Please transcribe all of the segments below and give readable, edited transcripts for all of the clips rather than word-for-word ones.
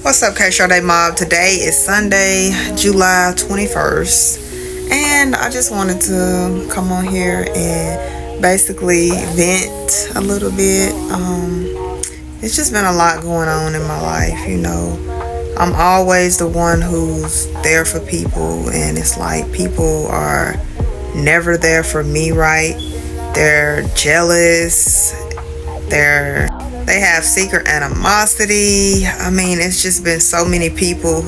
What's up, K Show Day Mob? Today is Sunday, July 21st, and I just wanted to come on here and basically vent a little bit. It's just been a lot going on in my life, I'm always the one who's there for people, and it's like people are never there for me, right? They're jealous, they have secret animosity. I mean, it's just been so many people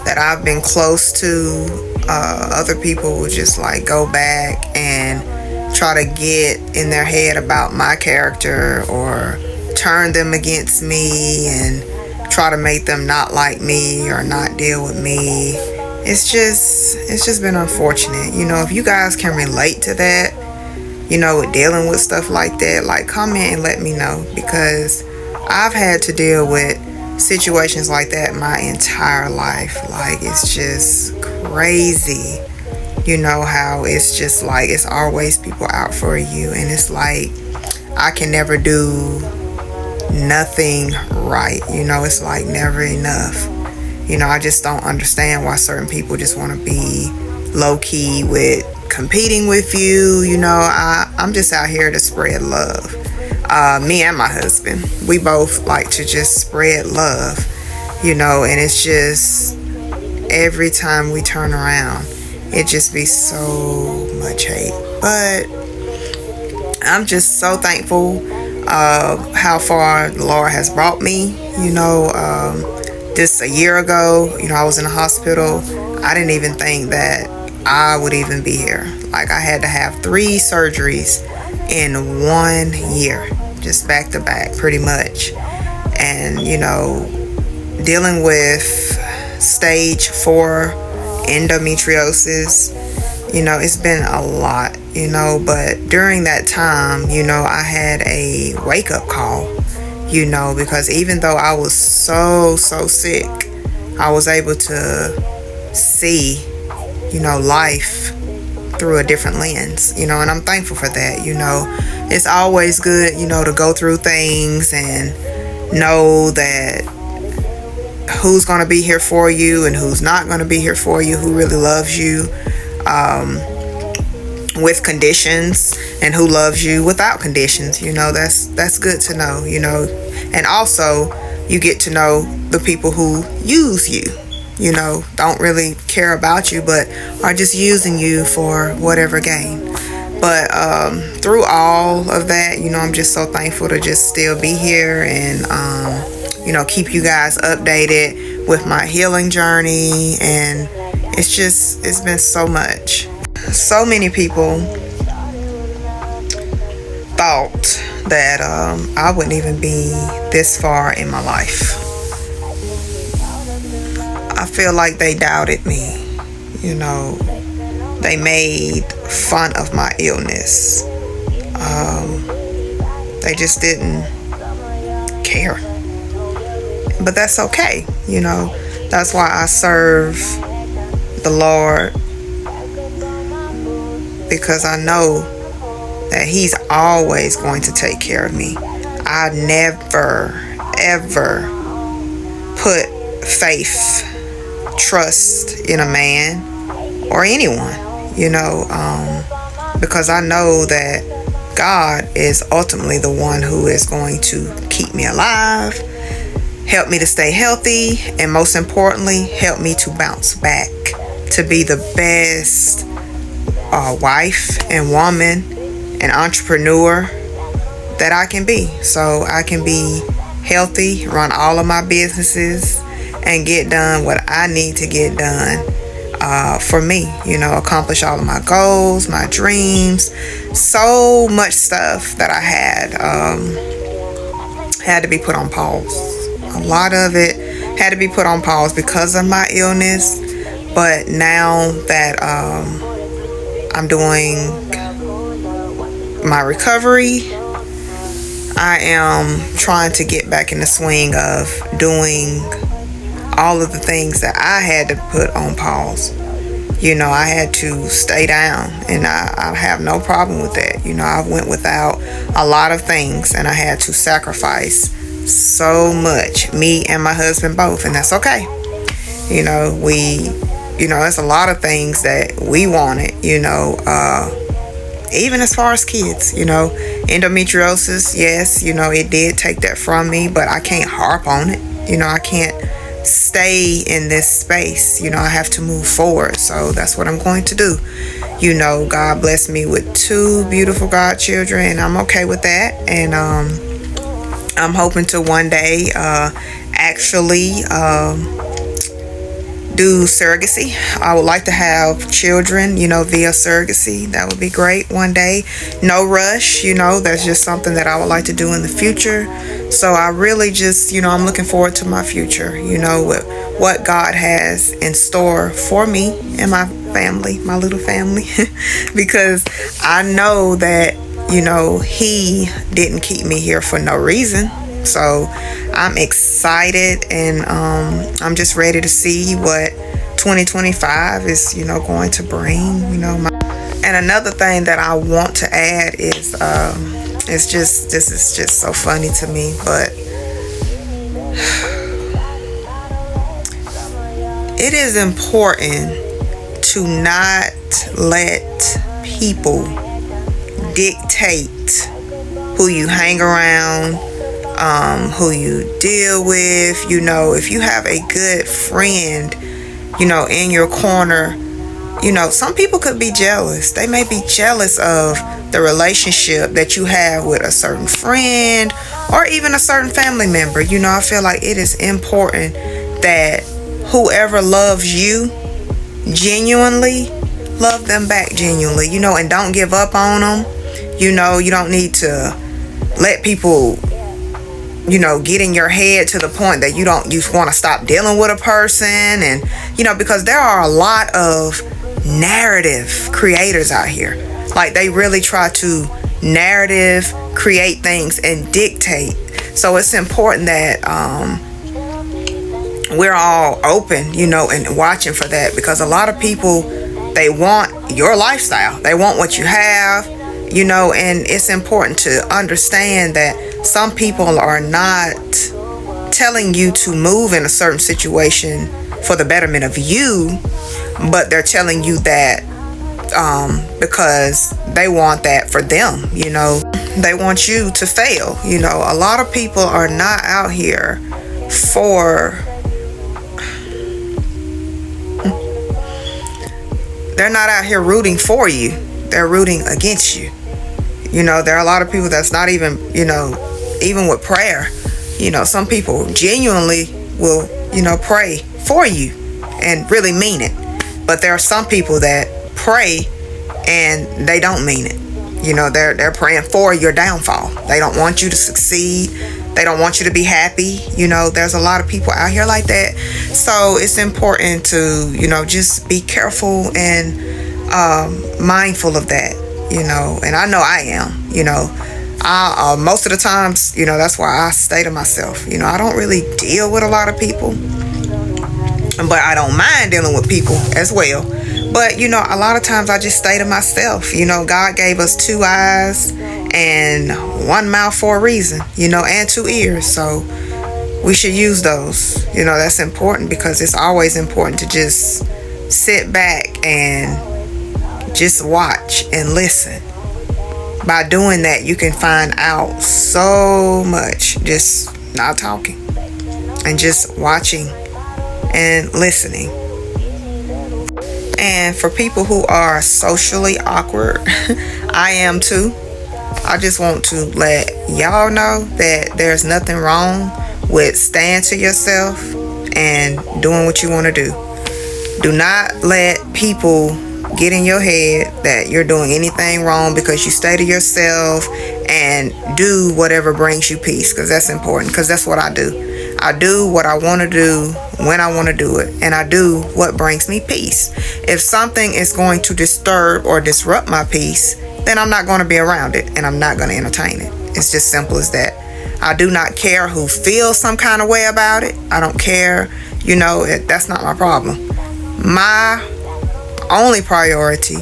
that I've been close to. Other people will just like go back and try to get in their head about my character or turn them against me and try to make them not like me or not deal with me. It's just been unfortunate. If you guys can relate to that, with dealing with stuff like that, like comment and let me know, because I've had to deal with situations like that my entire life. Like, it's just crazy, how it's just like it's always people out for you, and it's like I can never do nothing right. It's like never enough. I just don't understand why certain people just want to be low-key with competing with you. I'm just out here to spread love. Me and my husband, we both like to just spread love, and it's just every time we turn around, it just be so much hate. But I'm just so thankful of how far the Lord has brought me. Just a year ago, I was in the hospital. I didn't even think that I would even be here. Like, I had to have 3 surgeries in 1 year, just back to back, pretty much. And, dealing with stage 4 endometriosis, it's been a lot, but during that time, I had a wake-up call, because even though I was so sick, I was able to see life through a different lens, and I'm thankful for that. It's always good, to go through things and know that who's going to be here for you and who's not going to be here for you, who really loves you with conditions and who loves you without conditions. That's good to know, and also you get to know the people who use you, don't really care about you, but are just using you for whatever gain. But through all of that, I'm just so thankful to just still be here and, keep you guys updated with my healing journey. And it's been so much. So many people thought that I wouldn't even be this far in my life. I feel like they doubted me. They made fun of my illness. They just didn't care. But that's okay. That's why I serve the Lord, because I know that He's always going to take care of me. I never, ever put faith, trust in a man or anyone, because I know that God is ultimately the one who is going to keep me alive, help me to stay healthy, and most importantly, help me to bounce back to be the best wife and woman and entrepreneur that I can be, so I can be healthy, run all of my businesses, and get done what I need to get done for me, accomplish all of my goals, my dreams. So much stuff that I had to be put on pause. A lot of it had to be put on pause because of my illness. But now that I'm doing my recovery, I am trying to get back in the swing of doing all of the things that I had to put on pause. I had to stay down, and I have no problem with that. I went without a lot of things, and I had to sacrifice so much, me and my husband both, and that's okay. It's a lot of things that we wanted, even as far as kids, endometriosis, yes, it did take that from me, but I can't harp on it. I can't stay in this space. I have to move forward. So that's what I'm going to do. God blessed me with 2 beautiful godchildren, and I'm okay with that. And I'm hoping to one day actually do surrogacy. I would like to have children, via surrogacy. That would be great one day. No rush, that's just something that I would like to do in the future. So I really just, I'm looking forward to my future, with what God has in store for me and my family, my little family, because I know that, He didn't keep me here for no reason. So I'm excited, and I'm just ready to see what 2025 is, going to bring, And another thing that I want to add is, this is just so funny to me, but it is important to not let people dictate who you hang around, who you deal with. If you have a good friend, in your corner, some people could be jealous. They may be jealous of the relationship that you have with a certain friend or even a certain family member. I feel like it is important that whoever loves you genuinely, love them back genuinely, and don't give up on them. You don't need to let people get in your head to the point that you want to stop dealing with a person. And because there are a lot of narrative creators out here, like they really try to narrative create things and dictate. So it's important that we're all open, and watching for that, because a lot of people, they want your lifestyle, they want what you have, and it's important to understand that some people are not telling you to move in a certain situation for the betterment of you, but they're telling you that because they want that for them. They want you to fail. A lot of people are not out here they're not out here rooting for you. They're rooting against you. There are a lot of people that's not even, even with prayer, some people genuinely will, pray for you and really mean it. But there are some people that pray and they don't mean it. They're praying for your downfall. They don't want you to succeed. They don't want you to be happy. There's a lot of people out here like that. So it's important to, just be careful and mindful of that, and I know I am, I most of the times, that's why I stay to myself. I don't really deal with a lot of people, but I don't mind dealing with people as well. But, a lot of times I just stay to myself. God gave us 2 eyes and 1 mouth for a reason, and 2 ears. So we should use those. That's important, because it's always important to just sit back and just watch and listen. By doing that, you can find out so much just not talking and just watching and listening. And for people who are socially awkward, I am too. I just want to let y'all know that there's nothing wrong with staying to yourself and doing what you want to do. Do not let people get in your head that you're doing anything wrong because you stay to yourself and do whatever brings you peace, because that's important, because that's what I do. I do what I want to do when I want to do it, and I do what brings me peace. If something is going to disturb or disrupt my peace, then I'm not going to be around it, and I'm not going to entertain it. It's just simple as that. I do not care who feels some kind of way about it. I don't care. That's not my problem. My only priority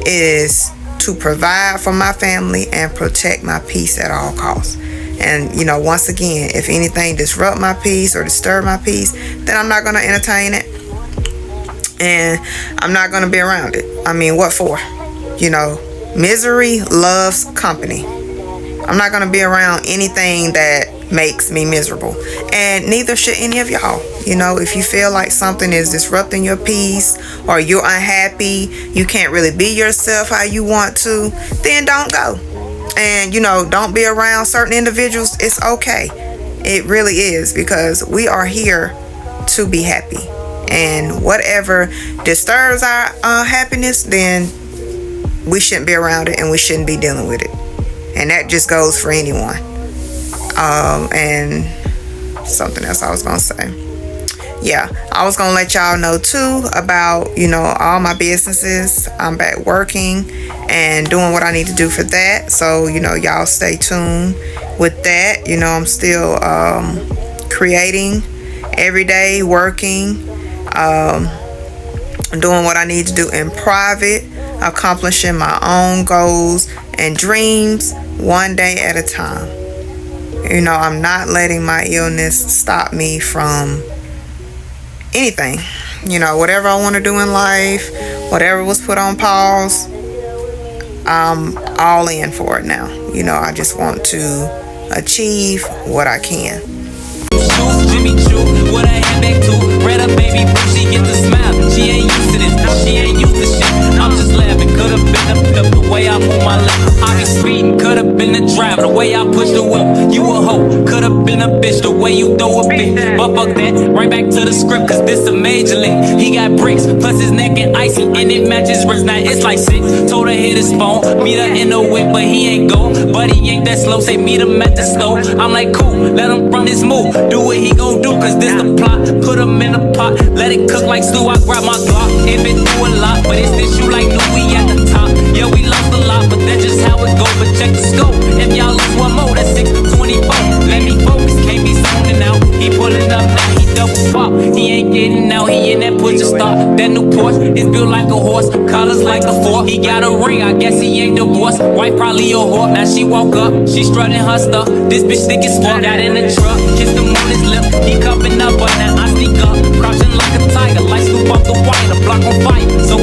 is to provide for my family and protect my peace at all costs. And you know, once again, if anything disrupt my peace or disturb my peace, then I'm not going to entertain it, and I'm not going to be around it. I mean, what for? You know, misery loves company. I'm not going to be around anything that makes me miserable, and neither should any of y'all. You know, if you feel like something is disrupting your peace, or you're unhappy, you can't really be yourself how you want to, then don't go. And you know, don't be around certain individuals. It's okay. It really is, because we are here to be happy, and whatever disturbs our happiness, then we shouldn't be around it, and we shouldn't be dealing with it. And that just goes for anyone. And something else I was gonna say. Yeah, I was gonna let y'all know too about, you know, all my businesses. I'm back working and doing what I need to do for that. So, you know, y'all stay tuned with that. You know, I'm still creating every day, working, doing what I need to do in private, accomplishing my own goals and dreams one day at a time. You know, I'm not letting my illness stop me from anything. You know, whatever I want to do in life, whatever was put on pause, I'm all in for it now. You know, I just want to achieve what I can. Jimmy Choo, what I had back to, red up baby boo, she get the smile. She ain't used to this, now she ain't used to shit. I'm just laughing, could've been a pimp the way I move my lips. I be speeding, could've been the driver the way I push the whip. You a hoe, could've been a bitch the way you throw a bitch. But fuck that, right back to the script, cause this a major league. He got bricks, plus his neck and icy, and it matches wrist. Now it's like 6. Told her hit his phone, meet her in the whip, but he ain't go. But he ain't that slow, say meet him at the stove. I'm like cool, let him run his move, do what he gon' do, cause this the plot. Put him in a pot, let it cook like stew. I grab my Glock, if it do a lot, but it's this you like new, we at the top. Yeah, we lost a lot, but that's just how it go. But check the scope, if y'all lose one more, that's 6 to 24. Let me focus, can't be zoning out. He pulling up now, he double pop. He ain't getting out, he in that push to stop. That new Porsche is built like a horse, colors like a fork. He got a ring, I guess he ain't divorced. Wife probably a whore, now she woke up, she strutting her stuff. This bitch thick as fuck, got in the truck, kissed him on his lip. He cupping up, but now I sneak up, crouching like a tiger, like Snoop off the wire, the block on fire. So